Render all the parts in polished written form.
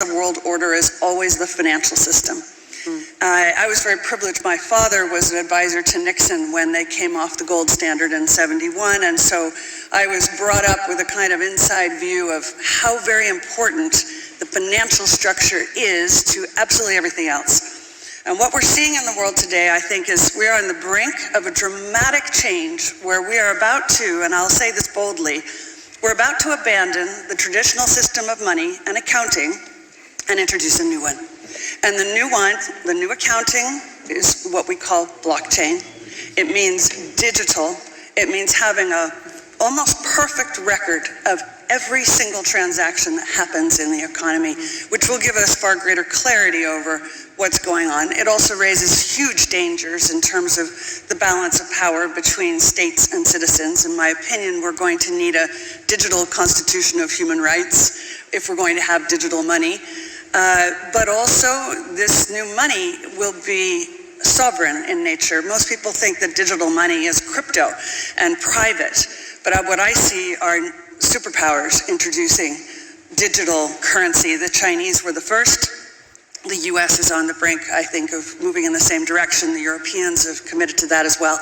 the world order is always the financial system. I was very privileged. My father was an advisor to Nixon when they came off the gold standard in '71, and so I was brought up with a kind of inside view of how very important the financial structure is to absolutely everything else. And what we're seeing in the world today, I think, is we are on the brink of a dramatic change where we are about to, and I'll say this boldly, we're about to abandon the traditional system of money and accounting and introduce a new one. And the new one, the new accounting, is what we call blockchain. It means digital. It means having a almost perfect record of every single transaction that happens in the economy, which will give us far greater clarity over what's going on. It also raises huge dangers in terms of the balance of power between states and citizens. In my opinion, we're going to need a digital constitution of human rights if we're going to have digital money. But also, this new money will be sovereign in nature. Most people think that digital money is crypto and private, but what I see are superpowers introducing digital currency. The Chinese were the first. The US is on the brink, I think, of moving in the same direction. The Europeans have committed to that as well.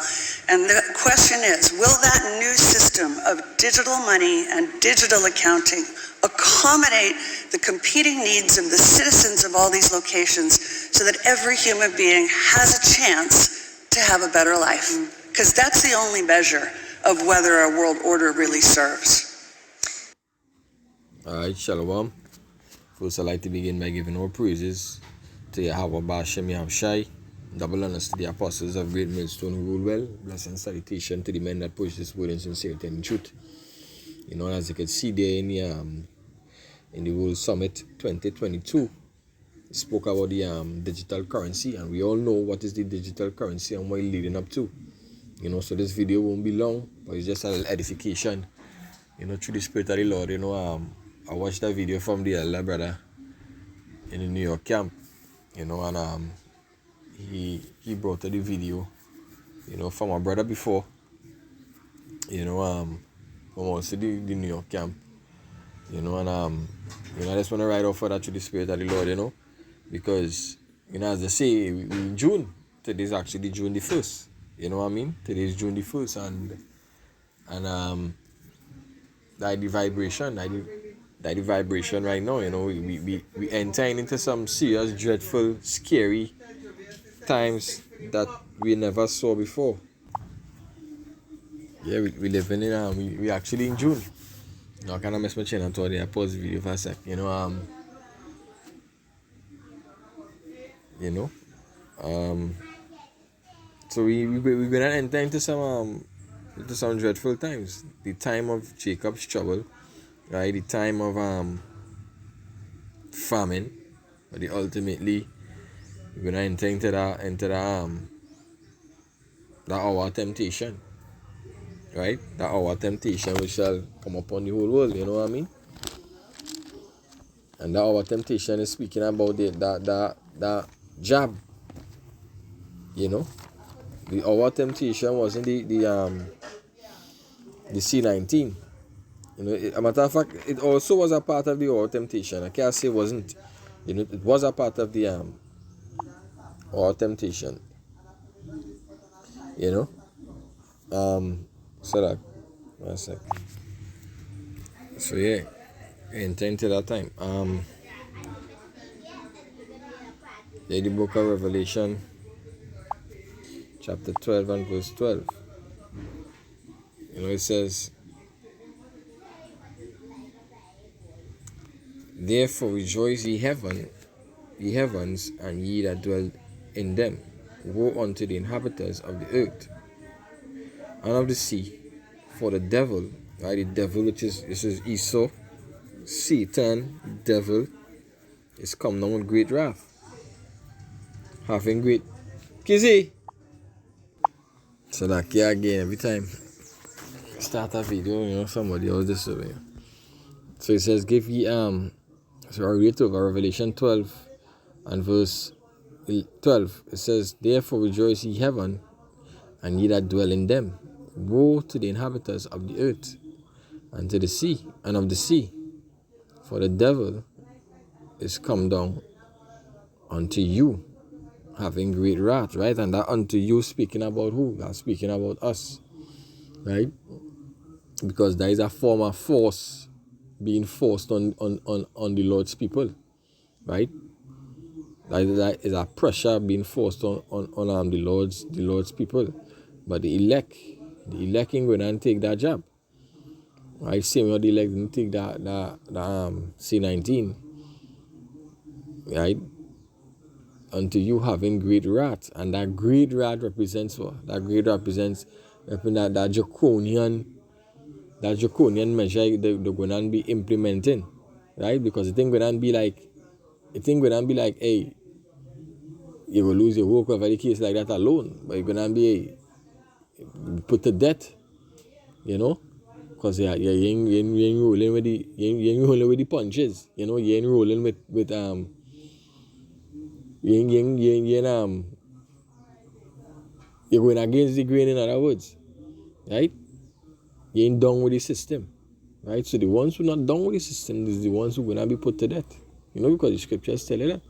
And the question is, will that new system of digital money and digital accounting accommodate the competing needs of the citizens of all these locations so that every human being has a chance to have a better life? Because that's the only measure of whether a world order really serves. All right, Shalom. First, I'd like to begin by giving our praises to Yahweh Bashem Yahushai, double honors to the apostles of Great Millstone who rule well, blessing and salutation to the men that push this word in sincerity and truth. You know, as you can see there in the World Summit 2022, spoke about the digital currency, and we all know what is the digital currency and what it's leading up to. You know, so this video won't be long, but it's just a little edification, you know, through the Spirit of the Lord. You know, I watched that video from the elder brother in the New York camp, you know, and he brought the video, you know, from my brother before, you know, from also the New York camp, you know, and you know, I just want to write off for that to the Spirit of the Lord, you know, because, you know, as they say, in June, today is actually June the 1st, you know what I mean? Today is June the 1st, and that the vibration right now, you know, we entering into some serious, dreadful, scary times that we never saw before. Yeah, we living in we actually in June. Now I kinda mess my chin and thought I pause the video for a sec. You know, so we're gonna enter into some dreadful times. The time of Jacob's trouble, right? The time of famine, but ultimately we're gonna enter into that hour temptation, right? That hour temptation which shall come upon the whole world. You know what I mean? And that hour temptation is speaking about that jab. You know, the hour temptation wasn't the C-19. You know, a matter of fact, it also was a part of the hour temptation. I can't say it wasn't. You know, it was a part of the hour temptation. You know, so that one sec. So yeah, enter into that time. Yeah, the book of Revelation, chapter 12 and verse 12. You know, it says, "Therefore rejoice ye heavens, and ye that dwell in them. Woe unto the inhabitants of the earth and of the sea, for the devil," right? The devil, this is Esau, Satan, devil, is come down with great wrath, having great kizzy. So that here again, every time I start a video, you know, somebody else this way. So it says, "Give ye so I read over Revelation 12 and verse 12. It says, "Therefore rejoice ye heaven, and ye that dwell in them. Woe to the inhabitants of the earth, and to the sea, and of the sea. For the devil is come down unto you, having great wrath, right? And that unto you speaking about who? That's speaking about us, right? Because there is a form of force being forced on the Lord's people, right? That is a pressure being forced on the Lord's people. But the elect ain't going to take that job. Right? Same how the elect didn't take that C-19. Right? Unto you having great wrath. And that great wrath represents what? That great represents that draconian measure they're going to be implementing. Right? Because it ain't going to be like, hey, you will lose your work over the case like that alone. But you're going to be put to death, you know? Because you ain't rolling with the punches, you know? You ain't rolling with you're going against the grain, in other words, right? You ain't done with the system, right? So the ones who not done with the system is the ones who are going to be put to death, you know, because the scriptures tell you that.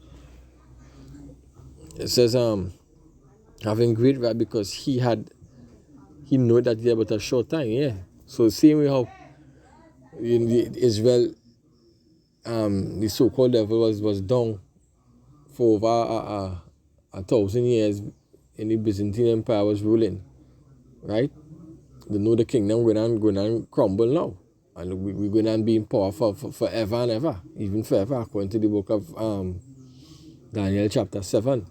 It says, having great wrath because he knew that he had but a short time, yeah. So same way how in Israel, the so-called devil was down for over 1,000 years in the Byzantine Empire was ruling, right? They know the kingdom going to crumble now. And we're going to be in power for forever and ever, even forever, according to the book of Daniel chapter 7,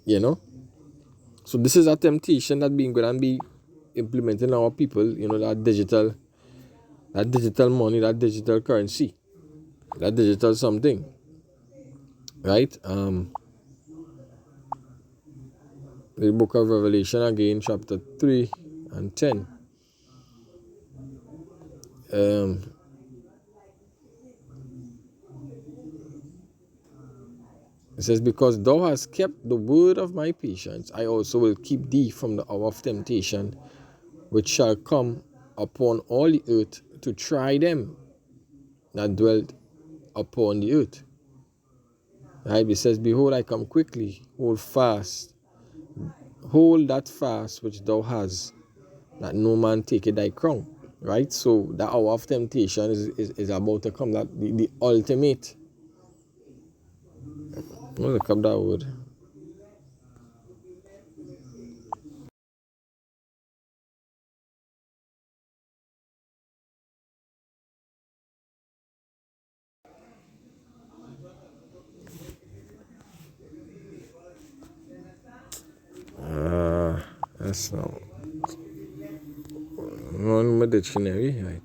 you know? So this is a temptation that being going to be implemented in our people, you know, that digital money, that digital currency, that digital something, right? The book of Revelation again, chapter 3 and 10. It says, because thou hast kept the word of my patience, I also will keep thee from the hour of temptation, which shall come upon all the earth to try them that dwelt upon the earth. Right? It says, behold, I come quickly, hold that fast which thou hast, that no man take thy crown. Right? So the hour of temptation is about to come, that the ultimate. I'm going to look up that word. That's not on my dictionary, right?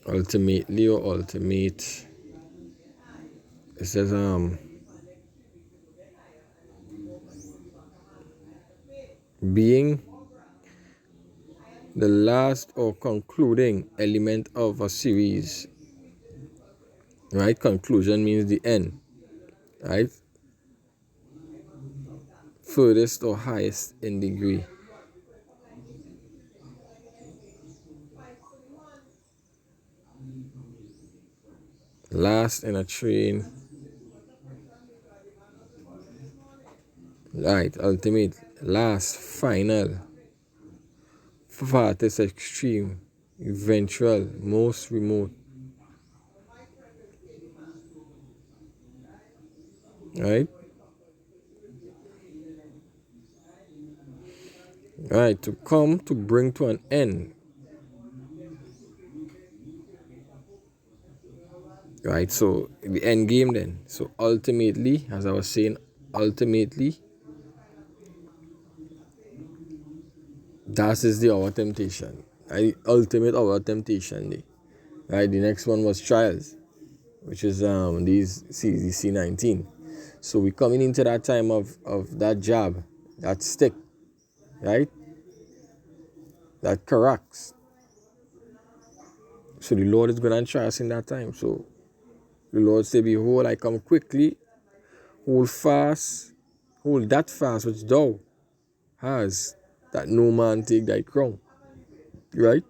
Ultimately or ultimate. It says being the last or concluding element of a series. Right? Conclusion means the end. Right? Furthest or highest in degree. Last in a train. Right? Ultimate. Last. Final. Farthest extreme. Eventual. Most remote. Right? Right. To come, to bring to an end. Right, so the end game then. So ultimately, as I was saying, ultimately, that is the hour temptation. Right? Ultimate hour temptation day. Right, the next one was trials, which is these C19. So we coming into that time of that jab, that stick, right? That corrects. So the Lord is gonna try us in that time. So The Lord said, behold, I come quickly, hold fast, hold that fast which thou hast, that no man take thy crown. Right?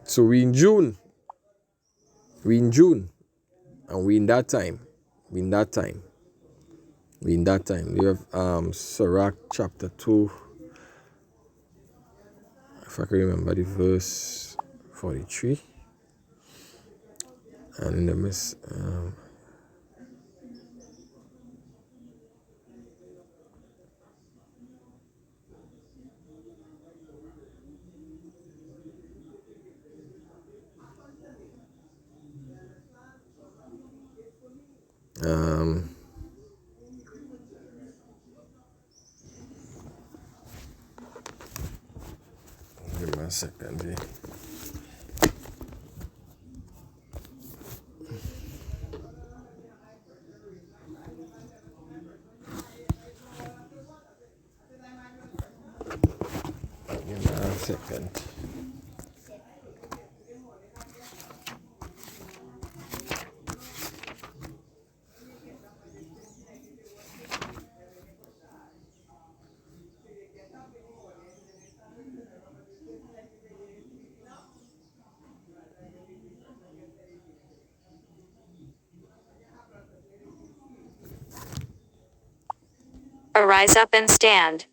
So we in June. We in June. And we in that time. We in that time. We in that time. We have Sirach chapter 2. If I can remember the verse 43. And in the midst, give me a second here. Give me a second. Arise up and stand.